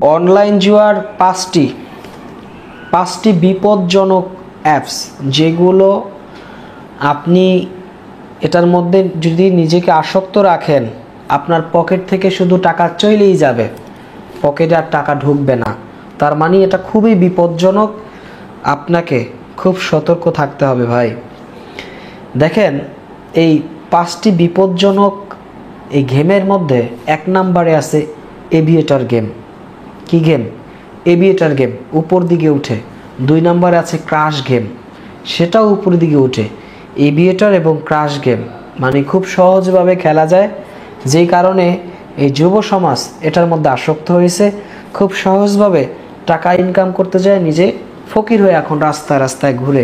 Online জুয়ার পাঁচটি বিপজ্জনক অ্যাপস, যেগুলো আপনি এটার মধ্যে যদি নিজেকে আসক্ত রাখেন, আপনার পকেট থেকে শুধু টাকা চলেই যাবে, পকেটে আর টাকা ঢুকবে না। তার মানে এটা খুবই বিপজ্জনক, আপনাকে খুব সতর্ক থাকতে হবে ভাই। দেখেন, এই 5টি বিপজ্জনক এই গেমের মধ্যে 1 নম্বরে আছে এভিয়েটর গেম। কি গেম? এভিয়েটর গেম, উপর দিকে উঠে। 2 নম্বরে আছে ক্রাশ গেম, সেটাও উপর দিকে উঠে। এভিয়েটর এবং ক্রাশ গেম মানে খুব সহজভাবে খেলা যায়, যেই কারণে এই যুব সমাজ এটার মধ্যে আসক্ত হয়েছে, খুব সহজভাবে টাকা ইনকাম করতে যায়, নিজে ফকির হয়ে এখন রাস্তায় রাস্তায় ঘুরে।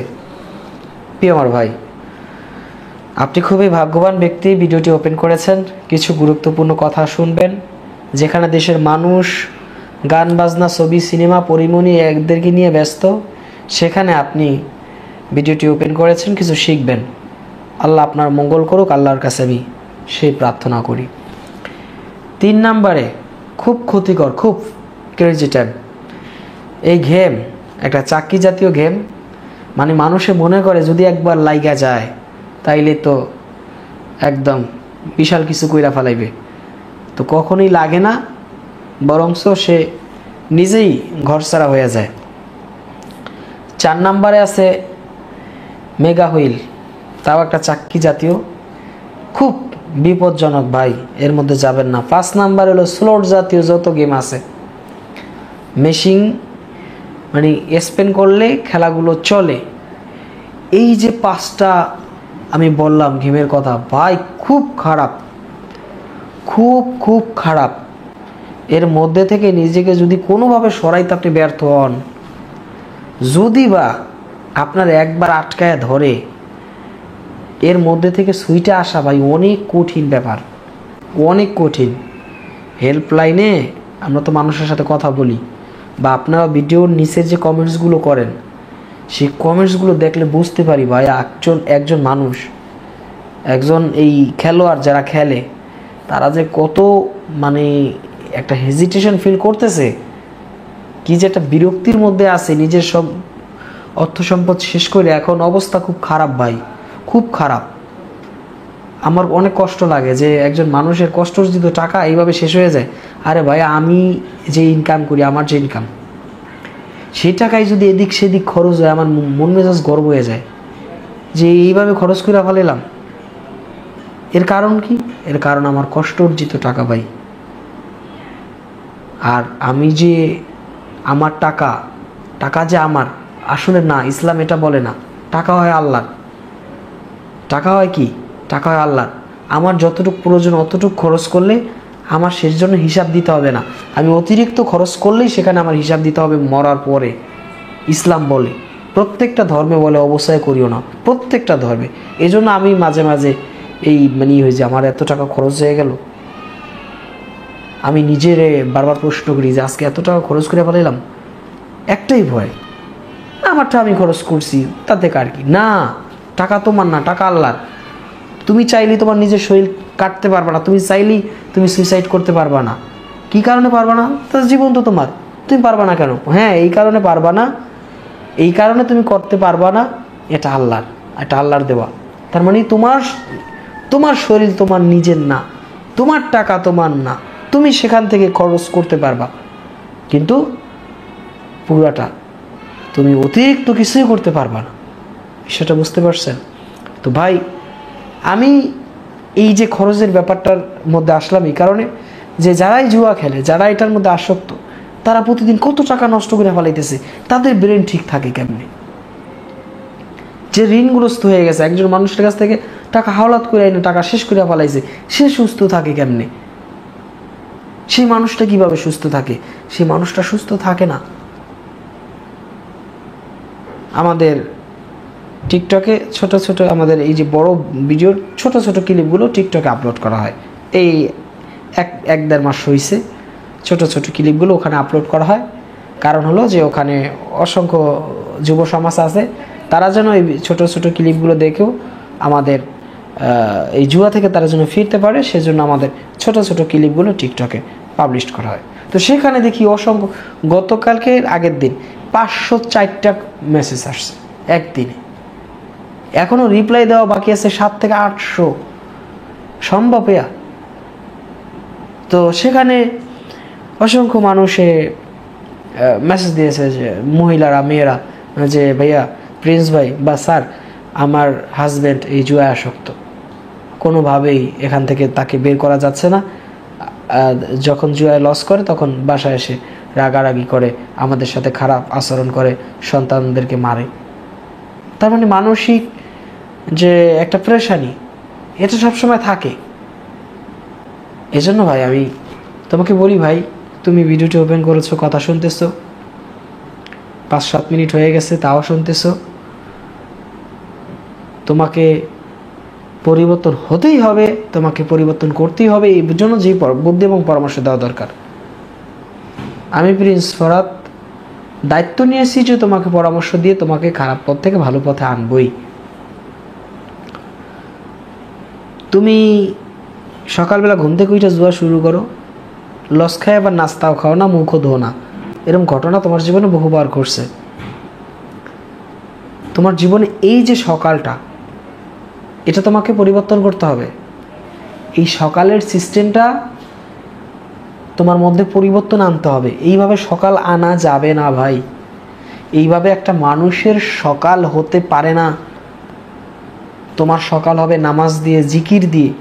প্রিয় আমার ভাই, আপনি খুবই ভাগ্যবান ব্যক্তি, ভিডিওটি ওপেন করেছেন, কিছু গুরুত্বপূর্ণ কথা শুনবেন। যেখানে দেশের মানুষ গান বাজনা, ছবি, সিনেমা, পরিমণি এদেরকে নিয়ে ব্যস্ত, সেখানে আপনি ভিডিওটি ওপেন করেছেন, কিছু শিখবেন। আল্লাহ আপনার মঙ্গল করুক, আল্লাহর কাছে আমি সেই প্রার্থনা করি। 3 নম্বরে খুব ক্ষতিকর, খুব ক্রেজি টাইম এই গেম, একটা চাক্কি জাতীয় গেম। মানে মানুষে মনে করে যদি একবার লাইগা যায় তাইলে তো একদম বিশাল কিছু কইরা ফেলাইবে, তো কখনোই লাগে না, বরংস সে নিজেই ঘরছাড়া হয়ে যায়। 4 নম্বরে আছে মেগা হুইল, তাও একটা চাক্কি জাতীয়, খুব বিপজ্জনক ভাই, এর মধ্যে যাবেন না। 5 নাম্বার হলো স্লট জাতীয় যত গেম আছে, মেশিন মানে স্পেন করলে খেলাগুলো চলে। এই যে 5টা আমি বললাম গেমের কথা ভাই, খুব খারাপ, খুব খুব খারাপ। এর মধ্যে থেকে নিজেকে যদি কোনোভাবে সরাইতে আপনি ব্যর্থ হন, যদি বা আপনার একবার আটকায় ধরে, এর মধ্যে থেকে সুইটে আসা ভাই অনেক কঠিন ব্যাপার, অনেক কঠিন। হেল্পলাইনে আমরা তো মানুষের সাথে কথা বলি, বা আপনারা ভিডিওর নিচে যে কমেন্টসগুলো করেন, সেই কমেন্টসগুলো দেখলে বুঝতে পারি ভাই একজন মানুষ, একজন এই খেলোয়াড় যারা খেলে, তারা যে কত মানে একটা হেজিটেশন ফিল করতেছে, কি যে একটা বিরক্তির মধ্যে আছে, নিজের সব অর্থ সম্পদ শেষ করে এখন অবস্থা খুব খারাপ ভাই, খুব খারাপ। আমার অনেক কষ্ট লাগে যে একজন মানুষের কষ্টার্জিত টাকা এইভাবে শেষ হয়ে যায়। আরে ভাই, আমি যে ইনকাম করি, আমার যে ইনকাম, সেই টাকায় যদি এদিক সেদিক খরচ হয়, আমার মন মেজাজ গর্ব হয়ে যায় যে এইভাবে খরচ করে ফেলাম। এর কারণ কি? এর কারণ আমার কষ্ট অর্জিত টাকা ভাই। আর আমি যে আমার টাকা যে আমার, আসলে না, ইসলাম এটা বলে না। টাকা হয় আল্লাহর। টাকা হয় কি? টাকা হয় আল্লাহর। আমার যতটুকু প্রয়োজন অতটুকু খরচ করলে আমার শেষ জন্য হিসাব দিতে হবে না। আমি অতিরিক্ত খরচ করলেই সেখানে আমার হিসাব দিতে হবে মরার পরে। ইসলাম বলে, প্রত্যেকটা ধর্মে বলে অবশ্যই করিও না, প্রত্যেকটা ধর্মে। এই জন্য আমি মাঝে মাঝে এই মানে হয়ে যে আমার এত টাকা খরচ হয়ে গেল, আমি নিজের বারবার প্রশ্ন করি যে আজকে এত টাকা খরচ করে ফেলাম। একটাই ভয়, আমারটা আমি খরচ করছি, তাতে কার কি? না, টাকা তোমার না, টাকা আল্লাহর। তুমি চাইলেই তোমার নিজের শরীর কাটতে পারবা না, তুমি চাইলেই তুমি সুইসাইড করতে পারবা না। কি কারণে পারবা না? তার জীবন তো তোমার, তুমি পারবা না কেন? হ্যাঁ, এই কারণে পারবা না, এই কারণে তুমি করতে পারবা না, এটা আল্লাহর, এটা আল্লাহর দেওয়া। তার মানে তোমার শরীর তোমার নিজের না, তোমার টাকা তোমার না, তুমি সেখান থেকে খরচ করতে পারবা, কিন্তু পুরাটা তুমি অতিরিক্ত কিছুই করতে পারবা না। সেটা বুঝতে পারছেন তো ভাই? আমি এই যে খরচের ব্যাপারটার মধ্যে আসলাম এই কারণে যে যারাই জুয়া খেলে, যারা এটার মধ্যে আসক্ত, তারা প্রতিদিন কত টাকা নষ্ট করে ফেলাইতেছে, তাদের ব্রেন ঠিক থাকে কেমনে? যে ঋণগ্রস্ত হয়ে গেছে, একজন মানুষের কাছ থেকে টাকা হাওলাত করে এনে টাকা শেষ করে ফেলাইছে, সে সুস্থ থাকে কেমনে? সেই মানুষটা কিভাবে সুস্থ থাকে? সেই মানুষটা সুস্থ থাকে না। আমাদের টিকটকে ছোট ছোট, আমাদের এই যে বড় ভিডিওর ছোট ছোট ক্লিপগুলো টিকটকে আপলোড করা হয়। এই 1-1.5 মাস হয়েছে ছোট ছোট ক্লিপগুলো ওখানে আপলোড করা হয়। কারণ হলো যে ওখানে অসংখ্য যুব সমাজ আছে, তারা যেন এই ছোট ছোট ক্লিপগুলো দেখেও আমাদের এই জুয়া থেকে তারা যেন ফিরতে পারে, সেজন্য আমাদের ছোট ছোট ক্লিপগুলো টিকটকে পাবলিশ করা হয়। তো সেখানে দেখি অসংখ্য, গতকালকে আগের দিন 504টা মেসেজ আসছে একদিনে, এখনো রিপ্লাই দেওয়া বাকি আছে 7 থেকে 800, সম্ভব? তো সেখানে অসংখ্য মানুষে মেসেজ দিয়েছে, যে মহিলারা, মেয়েরা, যে ভাইয়া, প্রিন্স ভাই বা স্যার, আমার হাজব্যান্ড এই জুয়ায় আসক্ত, কোনোভাবেই এখান থেকে তাকে বের করা যাচ্ছে না। যখন জুয়ায় লস করে তখন বাসায় এসে রাগারাগি করে, আমাদের সাথে খারাপ আচরণ করে, সন্তানদেরকে মারে। তার মানে মানসিক যে একটা প্রেশানি, এটা সবসময় থাকে। এজন্য ভাই আমি তোমাকে বলি, ভাই তুমি ভিডিওটি ওপেন করেছো, কথা শুনতেছো, 5-7 মিনিট হয়ে গেছে, তাও শুনতেছো। তোমাকে পরিবর্তন হতেই হবে, তোমাকে পরিবর্তন করতেই হবে। এই জন্য যে বুদ্ধি এবং পরামর্শ দেওয়া দরকার, আমি প্রিন্স ফরহাদ দায়িত্ব নিয়েছি যে তোমাকে পরামর্শ দিয়ে তোমাকে খারাপ পথ থেকে ভালো পথে আনবই। তুমি সকালবেলা ঘুম থেকে উঠে জুয়া শুরু করো, লস খায় আবার নাস্তাও খাও না, মুখও ধো না। এরকম ঘটনা তোমার জীবনে বহুবার ঘটছে। তোমার জীবনে এই যে সকালটা, এটা তোমাকে পরিবর্তন করতে হবে। এই সকালের সিস্টেমটা তোমার মধ্যে পরিবর্তন আনতে হবে। এইভাবে সকাল আনা যাবে না ভাই, এইভাবে একটা মানুষের সকাল হতে পারে না। তোমার সকাল হবে নামাজ দিয়ে, জিকির দিয়ে।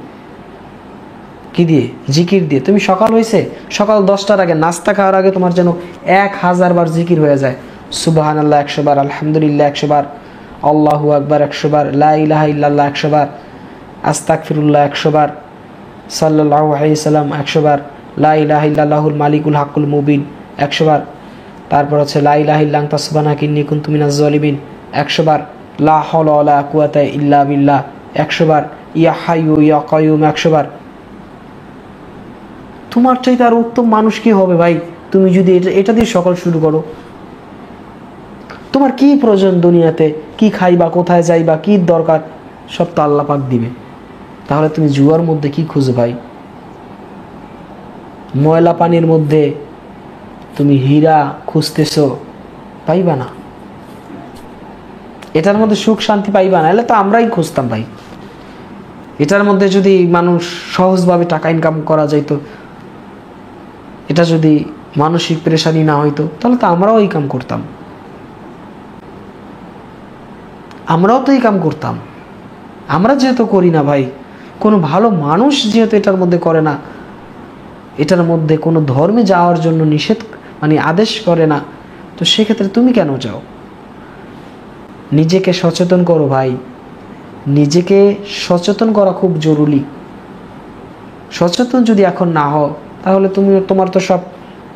কি দিয়ে? জিকির দিয়ে। তুমি সকাল হয়েছে, সকাল 10টার আগে, নাস্তা খাওয়ার আগে তোমার যেন 1000 বার জিকির হয়ে যায়। সুবহানাল্লাহ 100 বার, আলহামদুলিল্লাহ 100 বার, আল্লাহু আকবার 100 বার, লা ইলাহা ইল্লাল্লাহ 100 বার, আস্তাগফিরুল্লাহ 100 বার, সাল্লাল্লাহু আলাইহি সাল্লাম 100 বার, লা ইলাহা ইল্লাল্লাহুল মালিকুল হাক্কুল মুবিন 100 বার, তারপর হচ্ছে লা ইলাহা ইল্লা আনতা সুবহানাকা ইন্নী কুনতু মিনাজ জালিমিন 100 বার, লা হাওলা ওয়ালা কুওয়াতা ইল্লা বিল্লাহ 100 বার, ইয়া হাইয়ু ইয়া কাইয়ুম 100 বার। তোমার চাইতে আর উত্তম মানুষ কি হবে ভাই? তুমি যদি এটা দিয়ে সকাল শুরু করো। তোমার কি প্রয়োজন দুনিয়াতে, কি খাইবা, কোথায় যাইবা, কি দরকার, সব তো আল্লাহ পাক দিবে। তাহলে তুমি জুয়ার মধ্যে কি খুঁজো ভাই? ময়লা পানির মধ্যে তুমি হীরা খুঁজতেছো, পাইবা না। এটার মধ্যে সুখ শান্তি পাইবা না, এলে তো আমরাই খুঁজতাম ভাই। এটার মধ্যে যদি মানুষ সহজভাবে টাকা ইনকাম করা যাইতো, এটা যদি মানসিক পেরেশানি না হইতো, তাহলে তো আমরাও এই কাম করতাম। আমরাও তো এই কাম করতাম। আমরা যেহেতু করি না ভাই, কোনো ভালো মানুষ যেহেতু এটার মধ্যে করে না, এটার মধ্যে কোনো ধর্মে যাওয়ার জন্য নিষেধ আদেশ করে না, তো সেক্ষেত্রে তুমি কেন যাও? নিজেকে সচেতন করো ভাই, নিজেকে সচেতন করা খুব জরুরি। সচেতন যদি এখন না হও, তাহলে তোমার তো সব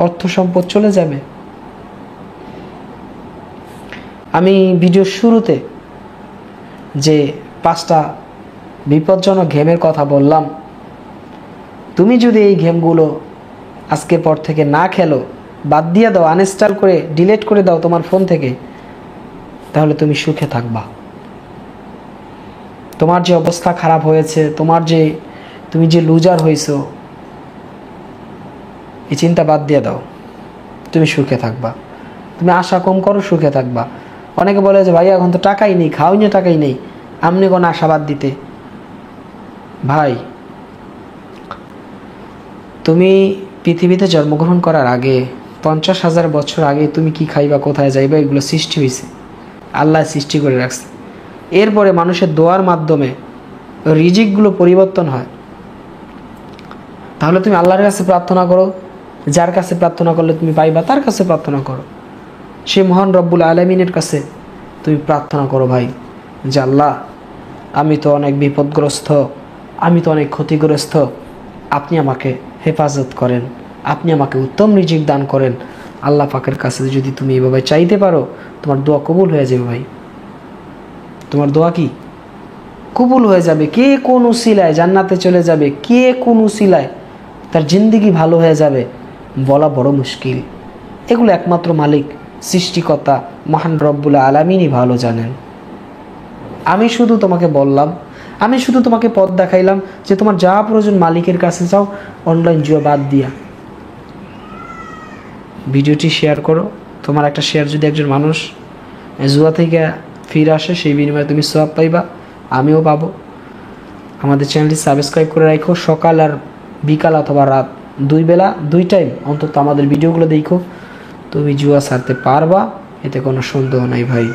অর্থ সম্পদ চলে যাবে। আমি ভিডিওর শুরুতে যে 5টা বিপজ্জনক গেমের কথা বললাম, তুমি যদি এই গেমগুলো আজকের পর থেকে না খেলো, বাদ দিয়ে দাও, আনইনস্টল করে ডিলিট করে দাও তোমার ফোন থেকে, তাহলে তুমি সুখে থাকবা। তোমার যে অবস্থা খারাপ হয়েছে, তুমি যে লুজার হয়েছো, এই চিন্তা বাদ দিয়ে দাও, তুমি সুখে থাকবা। তুমি আশা কম করো, সুখে থাকবা। অনেকে বলে যে ভাই এখন তো টাকাই নেই, খাওয়াই না, টাকাই নেই, আমনি কোনো আশাবাদ দিতে। ভাই, তুমি পৃথিবীতে জন্মগ্রহণ করার আগে 50,000 বছর আগে তুমি কি খাইবা, কোথায় যাইবা, এগুলো সৃষ্টি হয়েছে, আল্লাহ সৃষ্টি করে রাখছে। এরপরে মানুষের দোয়ার মাধ্যমে রিজিকগুলো পরিবর্তন হয়। তাহলে তুমি আল্লাহর কাছে প্রার্থনা করো, যার কাছে প্রার্থনা করলে তুমি পাইবা, তার কাছে প্রার্থনা করো। সে মহান রব্বুল আলামিনের কাছে তুমি প্রার্থনা করো ভাই, যে আল্লাহ, আমি তো অনেক বিপদগ্রস্ত, আমি তো অনেক ক্ষতিগ্রস্ত, আপনি আমাকে হেফাজত করেন, আপনি আমাকে উত্তম রিজিক দান করেন। আল্লাহ পাকের কাছে যদি তুমি এভাবে চাইতে পারো, তোমার দোয়া কবুল হয়ে যাবে ভাই। তোমার দোয়া কি কবুল হয়ে যাবে। কে কোন উসিলায় জান্নাতে চলে যাবে, কে কোন উসিলায় তার জিন্দেগি ভালো হয়ে যাবে, বলা বড় মুশকিল। এগুলো একমাত্র মালিক, সৃষ্টিকর্তা মহান রব্বুল আলামিনই ভালো জানেন। আমি শুধু তোমাকে বললাম, আমি শুধু তোমাকে পথ দেখাইলাম যে তোমার যা প্রয়োজন মালিকের কাছে যাও, অনলাইন জুয়া বাদ দিয়া। ভিডিওটি শেয়ার করো। তোমার একটা শেয়ার যদি একজন মানুষ জুয়া থেকে ফিরে আসে, সেই বিনিময়ে তুমি সওয়াব পাইবা, আমিও পাবো। আমাদের চ্যানেলটি সাবস্ক্রাইব করে রাখো। সকাল আর বিকাল অথবা রাত 2 বেলা 2 টাইম অন্তত আমাদের ভিডিওগুলো দেখো, তুমি জুয়া ছাড়তে পারবা, এতে কোনো সন্দেহ নাই ভাই।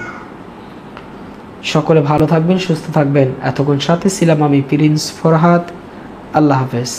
সকলে ভালো থাকবেন, সুস্থ থাকবেন। এতক্ষণ সাথে ছিলাম আমি প্রিন্স ফরহাদ। আল্লাহ হাফেজ।